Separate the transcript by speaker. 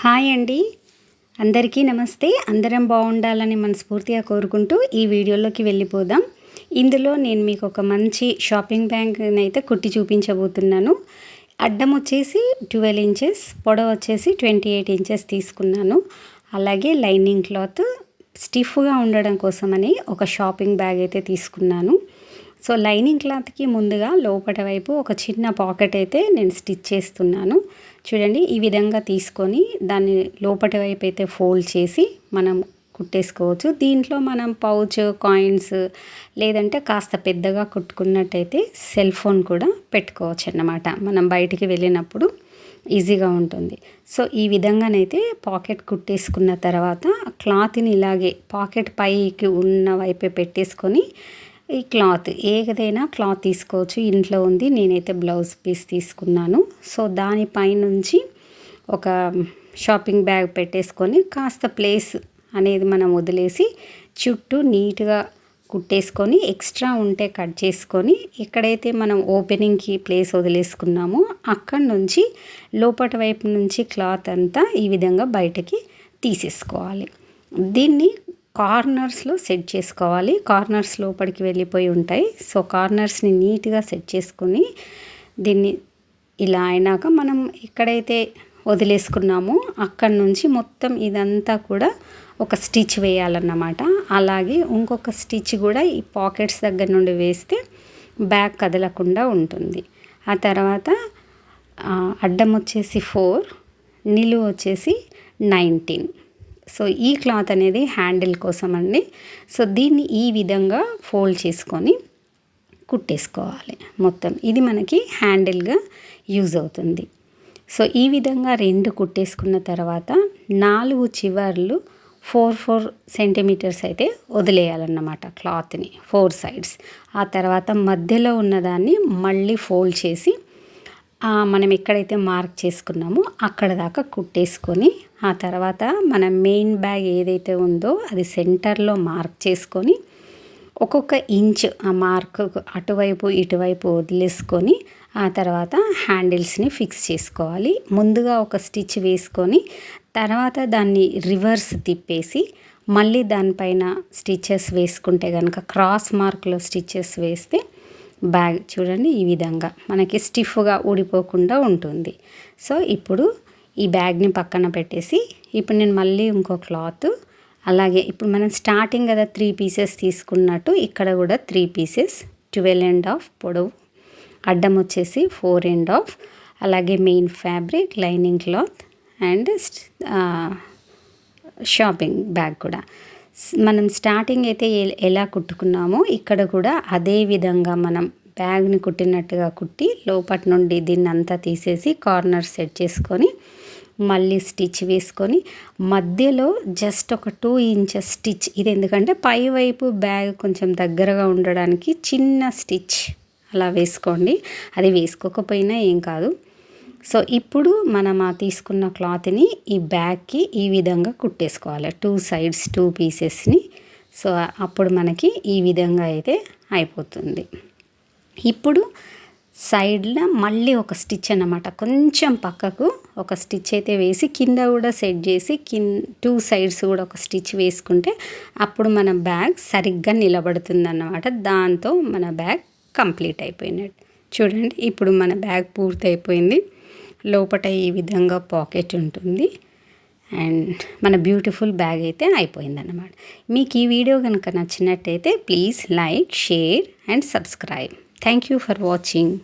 Speaker 1: Hi అండి, అందరికీ నమస్తే. అందరం బాగుండాలని మనస్ఫూర్తిగా కోరుకుంటూ ఈ వీడియోలోకి వెళ్ళిపోదాం. ఇందులో నేను మీకు ఒక మంచి షాపింగ్ బ్యాగ్ని అయితే కుట్టి చూపించబోతున్నాను. అడ్డం వచ్చేసి 12 ఇంచెస్, పొడవు వచ్చేసి 28 ఇంచెస్ తీసుకున్నాను. అలాగే లైనింగ్ క్లాత్ స్టిఫ్గా ఉండడం కోసమని ఒక షాపింగ్ బ్యాగ్ అయితే తీసుకున్నాను. సో లైనింగ్ క్లాత్కి ముందుగా లోపట వైపు ఒక చిన్న పాకెట్ అయితే నేను స్టిచ్ చేస్తున్నాను. చూడండి, ఈ విధంగా తీసుకొని దాన్ని లోపటి వైపు అయితే ఫోల్డ్ చేసి మనం కుట్టేసుకోవచ్చు. దీంట్లో మనం పౌచ్, కాయిన్స్ లేదంటే కాస్త పెద్దగా కుట్టుకున్నట్టయితే సెల్ ఫోన్ కూడా పెట్టుకోవచ్చు అన్నమాట. మనం బయటికి వెళ్ళినప్పుడు ఈజీగా ఉంటుంది. సో ఈ విధంగానైతే పాకెట్ కుట్టేసుకున్న తర్వాత క్లాత్ని ఇలాగే పాకెట్ పైకి ఉన్న వైపే పెట్టేసుకొని ఈ క్లాత్ ఏదైనా క్లాత్ తీసుకోవచ్చు. ఇంట్లో ఉంది, నేనైతే బ్లౌజ్ పీస్ తీసుకున్నాను. సో దానిపైనుంచి ఒక షాపింగ్ బ్యాగ్ పెట్టేసుకొని కాస్త ప్లేస్ అనేది మనం వదిలేసి చుట్టూ నీట్గా కుట్టేసుకొని ఎక్స్ట్రా ఉంటే కట్ చేసుకొని ఎక్కడైతే మనం ఓపెనింగ్కి ప్లేస్ వదిలేసుకున్నామో అక్కడి నుంచి లోపటి వైపు నుంచి క్లాత్ అంతా ఈ విధంగా బయటకి తీసేసుకోవాలి. దీన్ని కార్నర్స్లో సెట్ చేసుకోవాలి. కార్నర్స్ లోపలికి వెళ్ళిపోయి ఉంటాయి. సో కార్నర్స్ని నీట్గా సెట్ చేసుకొని దీన్ని ఇలా అయినాక మనం ఎక్కడైతే వదిలేసుకున్నామో అక్కడి నుంచి మొత్తం ఇదంతా కూడా ఒక స్టిచ్ వేయాలన్నమాట. అలాగే ఇంకొక స్టిచ్ కూడా ఈ పాకెట్స్ దగ్గర నుండి వేస్తే బ్యాగ్ కదలకుండా ఉంటుంది. ఆ తర్వాత అడ్డం వచ్చేసి 4, నిలువు వచ్చేసి 19. సో ఈ క్లాత్ అనేది హ్యాండిల్ కోసం అండి. సో దీన్ని ఈ విధంగా ఫోల్డ్ చేసుకొని కుట్టేసుకోవాలి. మొత్తం ఇది మనకి హ్యాండిల్గా యూజ్ అవుతుంది. సో ఈ విధంగా 2 కుట్టేసుకున్న తర్వాత 4 చివర్లు 4 సెంటీమీటర్స్ అయితే వదిలేయాలన్నమాట క్లాత్ని 4 సైడ్స్. ఆ తర్వాత మధ్యలో ఉన్నదాన్ని మళ్ళీ ఫోల్డ్ చేసి మనం ఎక్కడైతే మార్క్ చేసుకున్నామో అక్కడ దాకా కుట్టేసుకొని ఆ తర్వాత మన మెయిన్ బ్యాగ్ ఏదైతే ఉందో అది సెంటర్లో మార్క్ చేసుకొని ఒక్కొక్క ఇంచ్ ఆ మార్క్ అటువైపు ఇటువైపు వదిలేసుకొని ఆ తర్వాత హ్యాండిల్స్ని ఫిక్స్ చేసుకోవాలి. ముందుగా ఒక స్టిచ్ వేసుకొని తర్వాత దాన్ని రివర్స్ తిప్పేసి మళ్ళీ దానిపైన స్టిచెస్ వేసుకుంటే కనుక క్రాస్ మార్క్లో స్టిచెస్ వేస్తే బ్యాగ్ చూడండి ఈ విధంగా మనకి స్టిఫ్గా ఊడిపోకుండా ఉంటుంది. సో ఇప్పుడు ఈ బ్యాగ్ని పక్కన పెట్టేసి ఇప్పుడు నేను మళ్ళీ ఇంకో క్లాత్ అలాగే ఇప్పుడు మనం స్టార్టింగ్ కదా 3 పీసెస్ తీసుకున్నట్టు ఇక్కడ కూడా 3 పీసెస్ 12.5 పొడవు, అడ్డం వచ్చేసి 4.5, అలాగే main fabric, lining cloth and shopping bag కూడా మనం స్టార్టింగ్ అయితే ఎలా కుట్టుకున్నామో ఇక్కడ కూడా అదే విధంగా మనం బ్యాగ్ని కుట్టినట్టుగా కుట్టి లోపటి నుండి దీన్ని అంతా తీసేసి కార్నర్ సెట్ చేసుకొని మళ్ళీ స్టిచ్ వేసుకొని మధ్యలో జస్ట్ ఒక 2 ఇంచెస్ స్టిచ్. ఇది ఎందుకంటే పై వైపు బ్యాగ్ కొంచెం దగ్గరగా ఉండడానికి చిన్న స్టిచ్ అలా వేసుకోండి. అది వేసుకోకపోయినా ఏం కాదు. సో ఇప్పుడు మనం తీసుకున్న క్లాత్ని ఈ బ్యాగ్కి ఈ విధంగా కుట్టేసుకోవాలి 2 సైడ్స్ 2 పీసెస్ని. సో అప్పుడు మనకి ఈ విధంగా అయితే అయిపోతుంది. ఇప్పుడు సైడ్లో మళ్ళీ ఒక స్టిచ్ అన్నమాట, కొంచెం పక్కకు ఒక స్టిచ్ అయితే వేసి కింద కూడా సెట్ చేసి 2 సైడ్స్ కూడా ఒక స్టిచ్ వేసుకుంటే అప్పుడు మన బ్యాగ్ సరిగ్గా నిలబడుతుంది అన్నమాట. దాంతో మన బ్యాగ్ కంప్లీట్ అయిపోయినట్టు. చూడండి, ఇప్పుడు మన బ్యాగ్ పూర్తి అయిపోయింది. లోపల ఈ విధంగా పాకెట్ ఉంటుంది అండ్ మన బ్యూటిఫుల్ బ్యాగ్ అయితే అయిపోయిందన్నమాట. మీకు ఈ వీడియో కనుక నచ్చినట్టయితే please like, share and subscribe. Thank you for watching.